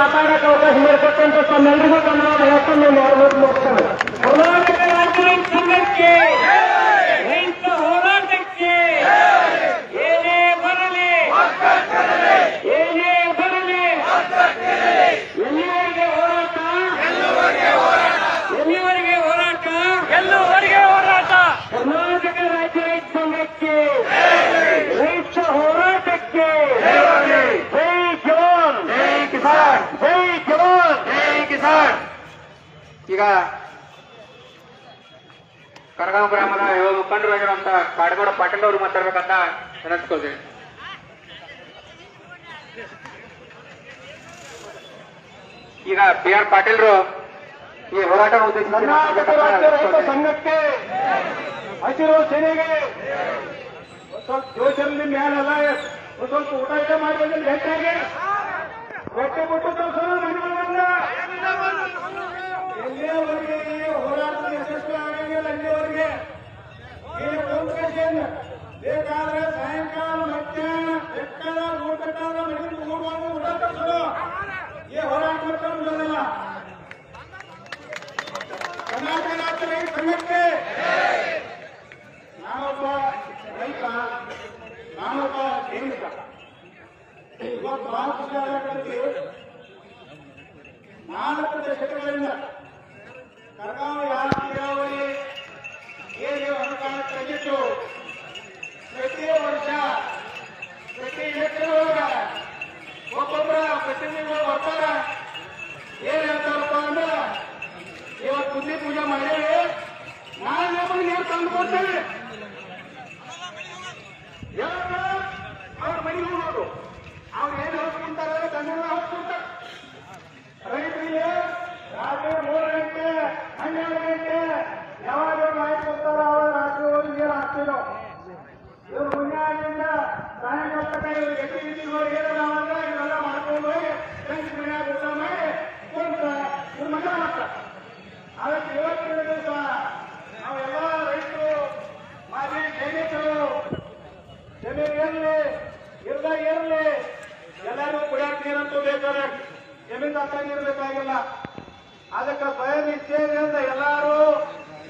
ಮಾತಾಡಕ್ಕೆ ಅವಕಾಶ ಮಾಡಿಕೊಟ್ಟಂತ ತಮ್ಮೆಲ್ಲರಿಗೂ ಧನ್ಯವಾದ ಹೇಳ್ಕೊಂಡು ಮುಗಿಸ್ತೇನೆ. ಕರ್ನಾಟಕ ರಾಜ್ಯ ರೈತ ಸಂಘಕ್ಕೆ, ರೈತ ಹೋರಾಟಕ್ಕೆ ಏನೇ ಬರಲಿ ಏನೇ ಬರಲಿ ಎಲ್ಲಿವರೆಗೆ ಹೋರಾಟ ಎಲ್ಲಿವರೆಗೆ ಹೋರಾಟ ಎಲ್ಲುವರೆಗೆ ಹೋರಾಟ. ಕರ್ನಾಟಕ ರಾಜ್ಯ ರೈತ ಸಂಘಕ್ಕೆ, ರೈತ ಹೋರಾಟಕ್ಕೆ ಜೈ ಜವಾನ್ ಜೈ ಕಿಸಾನ್, ಜೈ ಜವಾನ್ ಜೈ ಕಿಸಾನ್. ಈಗ ಕರಗಾಂವ ಗ್ರಾಮದ ಯುವ ಮುಖಂಡರಾಗಿರುವಂತ ಕಾಡಗೌಡ ಪಾಟೀಲ್ ಅವರು ಮಾತಾಡ್ಬೇಕಂತ ನೆನೆಸ್ಕೊಳ್ತೀವಿ. ಈಗ ಪಿ ಆರ್ ಪಾಟೀಲ್ರು ಈ ಹೋರಾಟ ಕರ್ನಾಟಕ ರಾಜ್ಯ ರೈತ ಸಂಘಕ್ಕೆ, ಹಸಿರು ಸೇನೆಗೆ ಸ್ವಲ್ಪ ಜೋಶಲ್ಲಿ ಮ್ಯಾಲಲ್ಲ, ಸ್ವಲ್ಪ ಊಟ ಊಟ ಮಾಡಿ ಬಂದಿಲ್ಲ ಹೆಚ್ಚಾಗಿ ರೊಟ್ಟಿ ಬಿಟ್ಟು ತೋರಿಸೋಣ ಮನೆಗಳಿಂದ. ಎಲ್ಲಿಯವರೆಗೆ ಈ ಹೋರಾಟದ ಯಶಸ್ವಿ ಆಗಂಗಿಲ್ಲ ಅಲ್ಲಿವರೆಗೆ ಈ ಕಾಂಗ್ರೆಸ್ ಬೇಕಾದ್ರೆ ಸಾಯಂಕಾಲ ಮಧ್ಯಾಹ್ನ ಬೆಟ್ಟದ ಊಟ ಮನೆಯಿಂದ ಊಟವಾಗಿ ಊಟ ತರಿಸೋಣ. ಈ ಹೋರಾಟ ಮಾಡ್ಕೊಳ್ಳೋದಿಲ್ಲ. ಕರ್ನಾಟಕ ರಾಜ್ಯ ರೈತ ಸಂಘಕ್ಕೆ ನಾನೊಬ್ಬ ರೈತ, ನಾನೊಬ್ಬ ಸೈನಿಕ. ಇವತ್ತು ಬಹಳ ಖುಷಿ ಆಗಕ್ಕೆ 4 ದಶಕಗಳಿಂದ ಕರ್ಗಾಂವ ನೀರಾವರಿ ಏನೇ ಅನುದಾನ ತೆಗೆದು ಪ್ರತಿ ವರ್ಷ ಪ್ರತಿ ಎಕರೆ ಒಬ್ಬೊಬ್ಬರ ಪ್ರತಿನಿಧಿಗಳು ಬರ್ತಾರ. ಏನ್ ಹೇಳ್ತಾರಪ್ಪ ಅಂದ್ರೆ, ಇವತ್ತು ಬುದ್ಧಿ ಪೂಜೆ ಮಾಡೇವಿ, ನಾಳೆ ನಮಗೆ ನೀರು ತಂದು ಕೊಡ್ತೇವೆ. ಅವ್ರ ಮನೆಗೆ ಹೋಗೋದು, ಅವ್ರು ಏನು ಹೋಗ್ಕೊಂತಾರೆ ತನ್ನೆಲ್ಲ ಹೋಗ್ಕೊಂತಾರೆ. ರೈತರಿಗೆ ರಾತ್ರಿ 3 ಗಂಟೆ 12 ಗಂಟೆ ಯಾವಾಗ ಮಾಹಿತಿ ಕೊಡ್ತಾರ ಅವಾಗ ರಾತ್ರಿ ಹೋಗಿ ನೀರು ಹಾಕ್ತೀವಿ ನಾವು. ಇವ್ರು ಮುಂಜಾನೆಯಿಂದ ಸಾಯಂಕಾಲ ತನಕ ಇವ್ರು ಗತಿವಿಧಿಗಳು ಏನಲ್ಲ ಇವೆಲ್ಲ ಮಾಡ್ಕೊಂಡು ಹೋಗಿ ಫ್ರೆಂಡ್ಸ್ ಮನೆಯಾಗ ಊಟ ಮಾಡಿ ಕುಂತ ಇವ್ರು ಮನೆ ಮಾಡ್ತಾರೆ. ಅದಕ್ಕೆ ಇವತ್ತಿನ ದಿವಸ ನಾವೆಲ್ಲ ರೈತರು, ಮಾಜಿ ಸೈನಿಕರು, ಜಮೀನು ಇರಲಿ ಇರಲಿ ಎಲ್ಲರೂ ಕುಡಿಯಕ್ಕೆ ನೀರಂತೂ ಬೇಕಾದ್ರೆ ಜಮೀನು ಹತ್ತ ನೀರು ಬೇಕಾಗಿಲ್ಲ. ಅದಕ್ಕೆ ಸ್ವಯಂ ಇಚ್ಛೆಯಿಂದ ಎಲ್ಲರೂ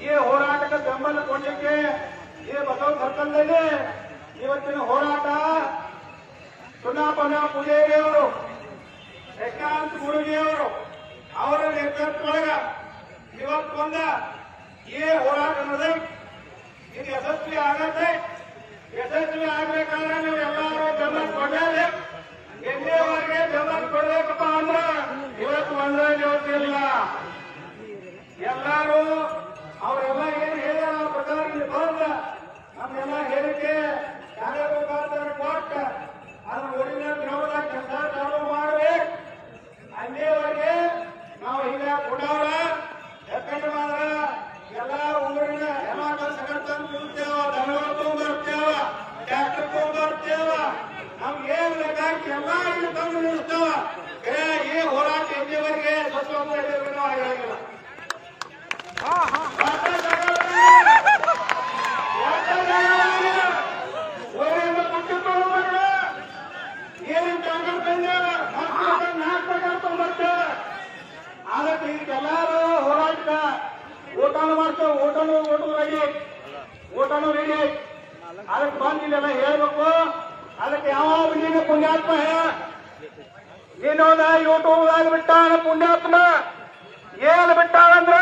ಈ ಹೋರಾಟಕ್ಕೆ ಬೆಂಬಲ ಕೊಡಲಿಕ್ಕೆ ಈ ಬಸವ ಸರ್ಕಲ್ನಲ್ಲಿ ಇವತ್ತಿನ ಹೋರಾಟ ಸುನಾಪನ ಪೂಜಾರಿಯವರು, ಯಶಾಂತ್ ಗುರುಜಿಯವರು ಅವರ ನೇತೃತ್ವದೊಳಗ ಇವತ್ತೊಂದ ಈ ಹೋರಾಟ ಅನ್ನೋದು ಇದು ಯಶಸ್ವಿ ಆಗತ್ತೆ. ಯಶಸ್ವಿ ಆಗ್ಬೇಕಾದ್ರೆ ನೀವು ಎಲ್ಲರೂ ಬೆಂಬಲ ಕೊಡಲೇ. ಎಲ್ಲಿಯವರೆಗೆ ಬೆಂಬಲ ಕೊಡ್ಬೇಕಪ್ಪ ಅಂದ್ರ ಇವತ್ತು ಒಂದೇ ಇವತ್ತಿಲ್ಲ. ಎಲ್ಲರೂ ಅವರೆಲ್ಲ ಏನು ಹೇಳ್ಯಾರ ಆ ಪ್ರಕಾರ ಇಲ್ಲಿ ಬಂದ ನಮ್ಮೆಲ್ಲ ಹೇಳಿಕೆ ಕಾರ್ಯಕರ್ತರ ಕೊಟ್ಟ ಅದನ್ನ ಒಡಿನ ಗ್ರಾಮದಾಗ ಕೆಲಸ ಚಾಲೂ ಮಾಡ್ಬೇಕು. ಅಲ್ಲಿಯವರೆಗೆ ನಾವು ಈಗ ಕೊಡವ್ರ ಯಾಕಂದ್ರೆ ಮಾತ್ರ ಎಲ್ಲ ಊರಿನ ಎಲ್ಲ ಕೆಲಸ ತಿಳ್ತೇವ, ದನಗಳು ತಗೊಂಡ್ಬರ್ತೇವ, ಟ್ಯಾಕ್ಟರ್ ತಗೊಂಡ್ಬರ್ತೇವ, ನಮ್ಗೆ ಏನ್ ಬೇಕಾಗಿ ಎಲ್ಲ ಇಲ್ಲಿ ತಂದು ನಿಲ್ಲಿಸ್ತೇವ. ಈ ಹೋರಾಟ ಎಲ್ಲಿವರೆಗೆ ಸ್ವಚ್ಛ ಆಗಿರಂಗಿಲ್ಲ. ಏನೇನು ಕಾಂಗ್ರೆಸ್ ಬಂದೇವ 4 ತೊಗೊಂಡ್ಬರ್ತೇವೆ. ಅದಕ್ಕೆ ಈಗೆಲ್ಲರೂ ಹೋರಾಟ ಊಟನೂ ಮಾಡ್ತೇವೆ, ಊಟನೂ ರೆಡಿ. ಅದಕ್ಕೆ ಬಂದು ಇಲ್ಲೆಲ್ಲ ಹೇಳ್ಬೇಕು. ಅದಕ್ಕೆ ಯಾವ ನೀನು ಪುಣ್ಯಾತ್ಮ ನೀನೋದ ಯೂಟ್ಯೂಬ್ದಾಗ ಬಿಟ್ಟಾನ ಪುಣ್ಯಾತ್ಮ. ಏನು ಬಿಟ್ಟಾಳಂದ್ರ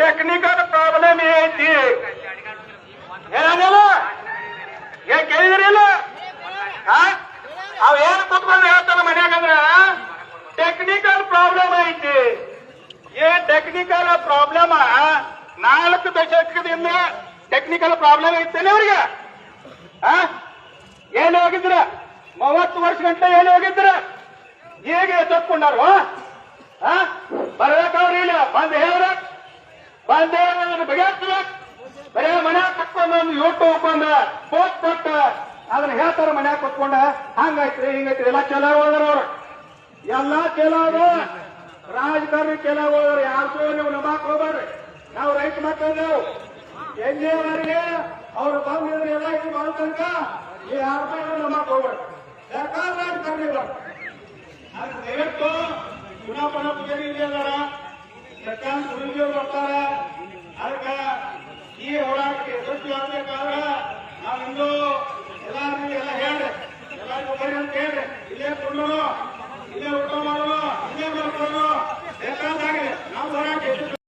ಟೆಕ್ನಿಕಲ್ ಪ್ರಾಬ್ಲಮ್ ಐತಿ ಏನಿಲ್ಲ. ಏನ್ ಕೇಳಿದ್ರಿಲ್ಲ? ಅವ್ ಏನ್ ಕೂತ್ಕೊಂಡು ಹೇಳ್ತಾನ ಮನ್ಯಾಗಂದ್ರ ಟೆಕ್ನಿಕಲ್ ಪ್ರಾಬ್ಲಮ್ ಐತಿ. ಏನ್ ಟೆಕ್ನಿಕಲ್ ಪ್ರಾಬ್ಲಮ್ 4 ದಶಕದಿಂದ ಟೆಕ್ನಿಕಲ್ ಪ್ರಾಬ್ಲಮ್ ಐತೇನೆ ಅವ್ರಿಗೆ. ಎಲ್ಲಿ ಹೋಗಿದ್ರ 30 ವರ್ಷ ಗಂಟೆ ಎಲ್ಲಿ ಹೋಗಿದ್ರ? ಈಗ ಎತ್ತಕೊಂಡಾರು ಬರ್ಬೇಕವ್ರಿ ಇಲ್ಲ ಬಂದ್ ಹೇಳ್ರ ಬಂದೇ ಬಗೆಹರಿಸ್ಬೇಕು. ಬರೇ ಮನ್ಯಾಗ ಕಟ್ಕೊಂಡು ಒಂದು ಯೂಟ್ಯೂಬ್ ಬಂದ ಪೋಸ್ಟ್ ಕೊಟ್ಟ ಅದನ್ನ ಹೇಳ್ತಾರ ಮನ್ಯಾಗ ಕೊಟ್ಕೊಂಡ ಹಂಗೈತ್ರಿ ಹಿಂಗೈತ್ರಿ ಎಲ್ಲ ಚಲೋ ಹೋದ್ರ ಅವ್ರು. ಎಲ್ಲಾ ಚಲೋ ಅದ, ರಾಜಕಾರಣಿ ಚಲೋ ಹೋದ್ರ. ಯಾರು ನೀವು ನಂಬಾಕ್ ಹೋಗ್ಬೇಡ್ರಿ. ನಾವು ರೈತ ಮಕ್ಕಳು ಎಲ್ಲಿವರೆಗೆ ಅವ್ರು ಬಂದಿದ್ರೆ ಎಲ್ಲ ಇದು ಬಂದ ತನಕ ಈ 6 ರೂಪಾಯಿ ನಂಬಾಕ್ ಹೋಗ್ಬೇಡ್ರಿ. ಬೇಕಾದ್ರೆ ರಾಜಕಾರಣಿ ಅದಕ್ಕೆ ದಯವಿಟ್ಟು ಚುನಾವಣಾ ಪೂಜಾರಿ ಇದ್ದಾರ ಸತ್ಯಾಂಶ ಗುರುಜಿಯವರು ಬರ್ತಾರ. ಅದಕ್ಕೆ ಈ ಹೋರಾಟಕ್ಕೆ ಯಶಸ್ವಿ ಆಗ್ಬೇಕಾದ್ರೆ ನಾವಿಂದು